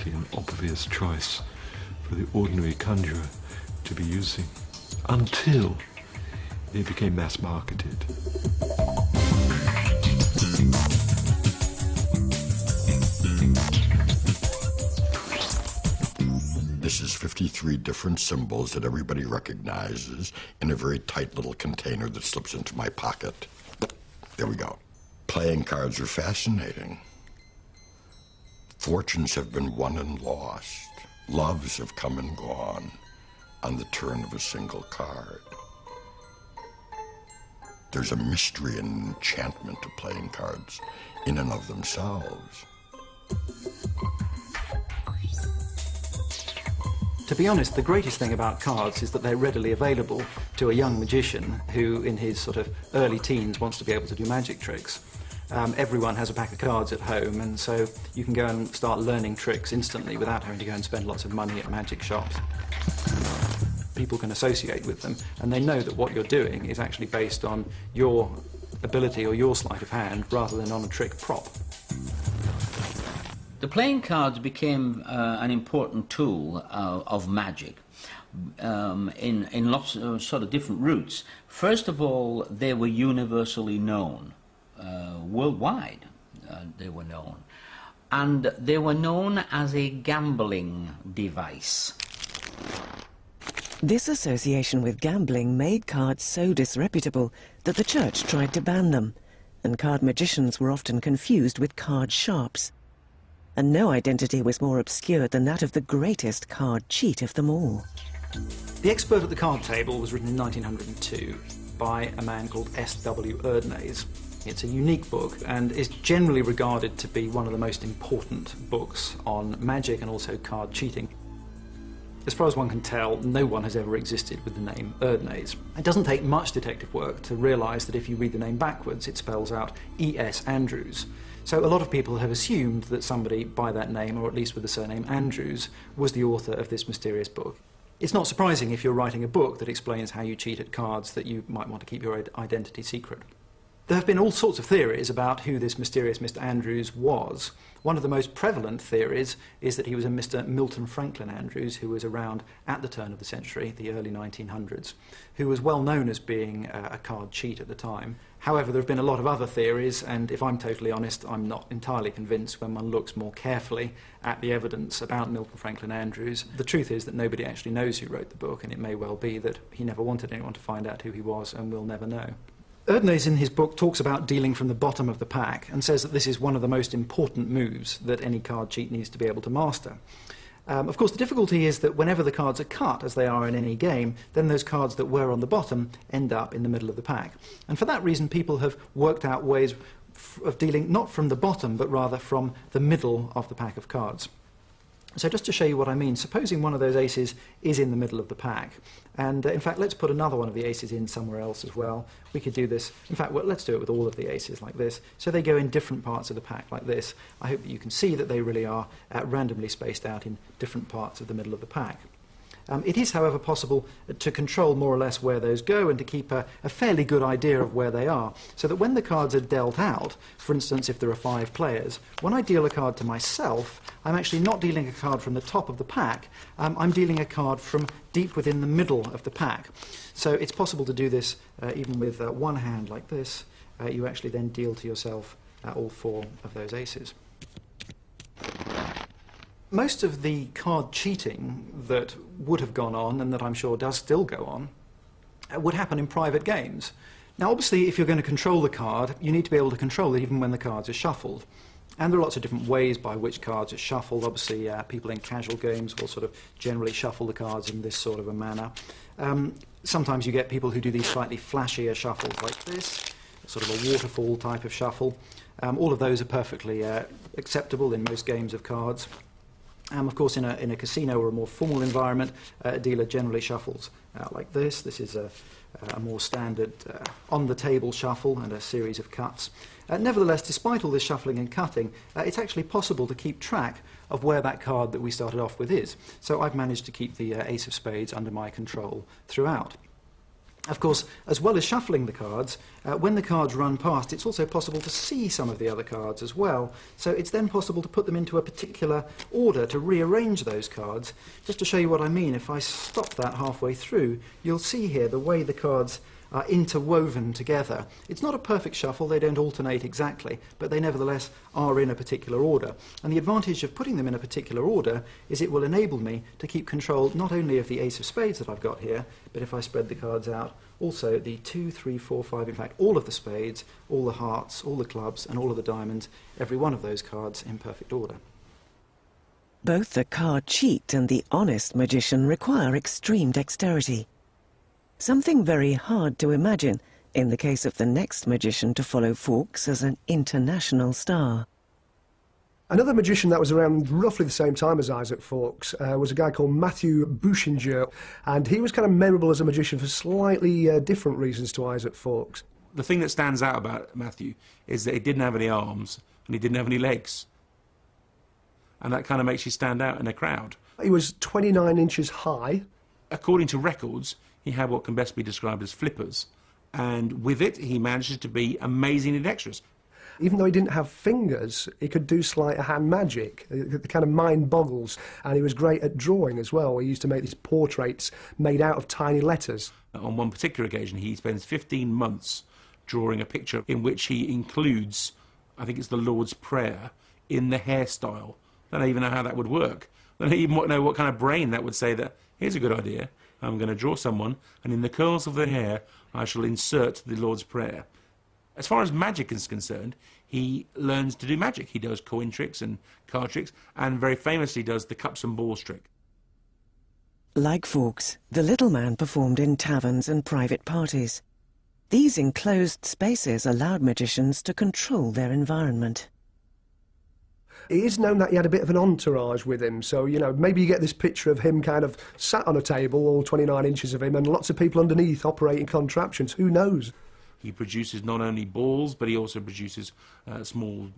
exactly an obvious choice for the ordinary conjurer to be using, until they became mass-marketed. This is 53 different symbols that everybody recognizes in a very tight little container that slips into my pocket. There we go. Playing cards are fascinating. Fortunes have been won and lost. Loves have come and gone on the turn of a single card. There's a mystery and enchantment to playing cards in and of themselves. To be honest, the greatest thing about cards is that they're readily available to a young magician who, in his sort of early teens, wants to be able to do magic tricks. Everyone has a pack of cards at home, and so you can go and start learning tricks instantly without having to go and spend lots of money at magic shops. People can associate with them, and they know that what you're doing is actually based on your ability or your sleight of hand rather than on a trick prop. The playing cards became an important tool of magic in lots of sort of different routes. First of all, they were universally known. Worldwide, they were known. And they were known as a gambling device. This association with gambling made cards so disreputable that the church tried to ban them, and card magicians were often confused with card sharps. And no identity was more obscure than that of the greatest card cheat of them all. The Expert at the Card Table was written in 1902 by a man called S.W. Erdnase. It's a unique book and is generally regarded to be one of the most important books on magic and also card cheating. As far as one can tell, no one has ever existed with the name Erdnase. It doesn't take much detective work to realise that if you read the name backwards, it spells out E.S. Andrews. So a lot of people have assumed that somebody by that name, or at least with the surname Andrews, was the author of this mysterious book. It's not surprising if you're writing a book that explains how you cheat at cards that you might want to keep your identity secret. There have been all sorts of theories about who this mysterious Mr. Andrews was. One of the most prevalent theories is that he was a Mr. Milton Franklin Andrews, who was around at the turn of the century, the early 1900s, who was well known as being a card cheat at the time. However, there have been a lot of other theories, and if I'm totally honest, I'm not entirely convinced when one looks more carefully at the evidence about Milton Franklin Andrews. The truth is that nobody actually knows who wrote the book, and it may well be that he never wanted anyone to find out who he was, and we'll never know. Erdnase in his book talks about dealing from the bottom of the pack and says that this is one of the most important moves that any card cheat needs to be able to master. Of course, the difficulty is that whenever the cards are cut, as they are in any game, then those cards that were on the bottom end up in the middle of the pack. And for that reason, people have worked out ways of dealing not from the bottom, but rather from the middle of the pack of cards. So just to show you what I mean, supposing one of those aces is in the middle of the pack, and in fact let's put another one of the aces in somewhere else as well. We could do this, in fact let's do it with all of the aces like this, so they go in different parts of the pack like this. I hope that you can see that they really are randomly spaced out in different parts of the middle of the pack. It is, however, possible to control more or less where those go and to keep a fairly good idea of where they are, so that when the cards are dealt out, for instance, if there are 5 players, when I deal a card to myself, I'm actually not dealing a card from the top of the pack, I'm dealing a card from deep within the middle of the pack. So it's possible to do this even with one hand like this. You actually then deal to yourself all 4 of those aces. Most of the card cheating that would have gone on, and that I'm sure does still go on, would happen in private games. Now obviously if you're going to control the card, you need to be able to control it even when the cards are shuffled. And there are lots of different ways by which cards are shuffled. Obviously people in casual games will sort of generally shuffle the cards in this sort of a manner. Sometimes you get people who do these slightly flashier shuffles like this, sort of a waterfall type of shuffle. All of those are perfectly acceptable in most games of cards. Of course, in a casino or a more formal environment, a dealer generally shuffles like this. This is a more standard on-the-table shuffle and a series of cuts. Nevertheless, despite all this shuffling and cutting, it's actually possible to keep track of where that card that we started off with is. So I've managed to keep the ace of spades under my control throughout. Of course, as well as shuffling the cards, when the cards run past, it's also possible to see some of the other cards as well. So it's then possible to put them into a particular order, to rearrange those cards. Just to show you what I mean, if I stop that halfway through, you'll see here the way the cards are interwoven together. It's not a perfect shuffle, they don't alternate exactly, but they nevertheless are in a particular order. And the advantage of putting them in a particular order is it will enable me to keep control not only of the ace of spades that I've got here, but if I spread the cards out, also the 2, 3, 4, 5, in fact all of the spades, all the hearts, all the clubs and all of the diamonds, every one of those cards in perfect order. Both the card cheat and the honest magician require extreme dexterity. Something very hard to imagine in the case of the next magician to follow Fawkes as an international star. Another magician that was around roughly the same time as Isaac Fawkes was a guy called Matthew Bouchinger, and he was kind of memorable as a magician for slightly different reasons to Isaac Fawkes. The thing that stands out about Matthew is that he didn't have any arms and he didn't have any legs. And that kind of makes you stand out in a crowd. He was 29 inches high. According to records, he had what can best be described as flippers. And with it, he managed to be amazingly dexterous. Even though he didn't have fingers, he could do sleight of hand magic. The kind of mind boggles. And he was great at drawing as well. He used to make these portraits made out of tiny letters. On one particular occasion, he spends 15 months drawing a picture in which he includes, I think it's the Lord's Prayer, in the hairstyle. I don't even know how that would work. I don't even know what kind of brain that would say that, here's a good idea. I'm going to draw someone, and in the curls of their hair, I shall insert the Lord's Prayer. As far as magic is concerned, he learns to do magic. He does coin tricks and card tricks, and very famously does the cups and balls trick. Like Fawkes, the little man performed in taverns and private parties. These enclosed spaces allowed magicians to control their environment. It is known that he had a bit of an entourage with him, so, you know, maybe you get this picture of him kind of sat on a table, all 29 inches of him, and lots of people underneath operating contraptions. Who knows? He produces not only balls, but he also produces small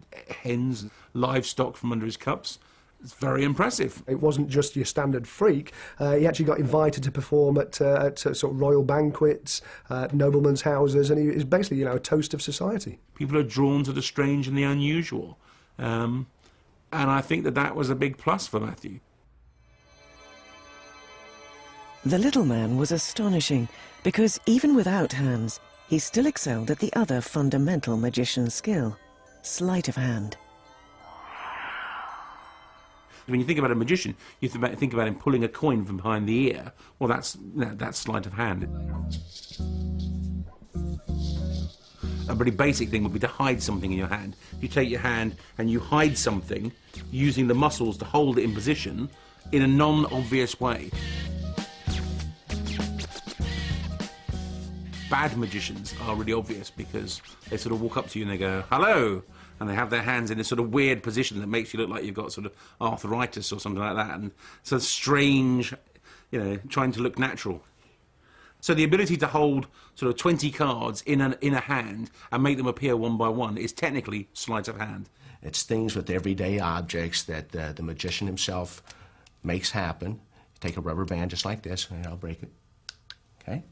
hens, livestock from under his cups. It's very impressive. It wasn't just your standard freak. He actually got invited to perform at sort of royal banquets, noblemen's houses, and he is basically, you know, a toast of society. People are drawn to the strange and the unusual. And I think that that was a big plus for Matthew. The little man was astonishing because even without hands, he still excelled at the other fundamental magician skill, sleight of hand. When you think about a magician, you think about him pulling a coin from behind the ear. Well, that's sleight of hand. A very basic thing would be to hide something in your hand. You take your hand and you hide something using the muscles to hold it in position in a non-obvious way. Bad magicians are really obvious because they sort of walk up to you and they go, hello, and they have their hands in this sort of weird position that makes you look like you've got sort of arthritis or something like that, and so strange, you know, trying to look natural. So the ability to hold sort of 20 cards in a hand and make them appear one by one is technically sleight of hand. It's things with everyday objects that the magician himself makes happen. You take a rubber band just like this, and I'll break it, okay?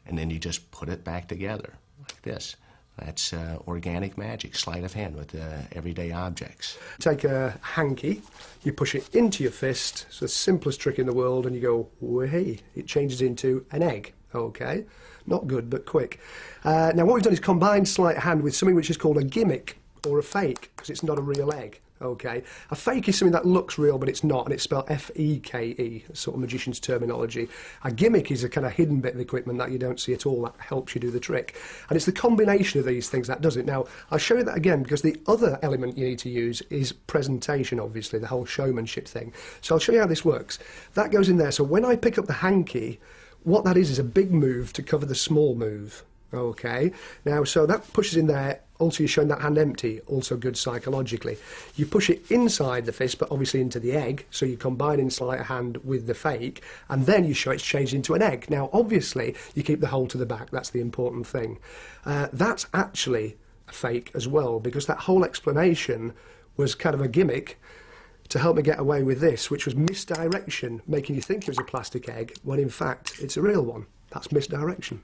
And then you just put it back together like this. That's organic magic, sleight of hand with everyday objects. Take a hanky, you push it into your fist, it's the simplest trick in the world, and you go, whee, it changes into an egg, okay? Not good, but quick. Now what we've done is combine sleight of hand with something which is called a gimmick, or a fake, because it's not a real egg. Okay, a fake is something that looks real but it's not, and it's spelled F-E-K-E, sort of magician's terminology. A gimmick is a kind of hidden bit of equipment that you don't see at all that helps you do the trick, and it's the combination of these things that does it. Now I'll show you that again because the other element you need to use is presentation, obviously, the whole showmanship thing. So I'll show you how this works. That goes in there, so when I pick up the hanky, what that is a big move to cover the small move. Okay, now so that pushes in there. Also, you're showing that hand empty, also good psychologically. You push it inside the fist, but obviously into the egg, so you're combining sleight of hand with the fake, and then you show it's changed into an egg. Now, obviously, you keep the hole to the back, that's the important thing. That's actually a fake as well, because that whole explanation was kind of a gimmick to help me get away with this, which was misdirection, making you think it was a plastic egg, when in fact, it's a real one. That's misdirection.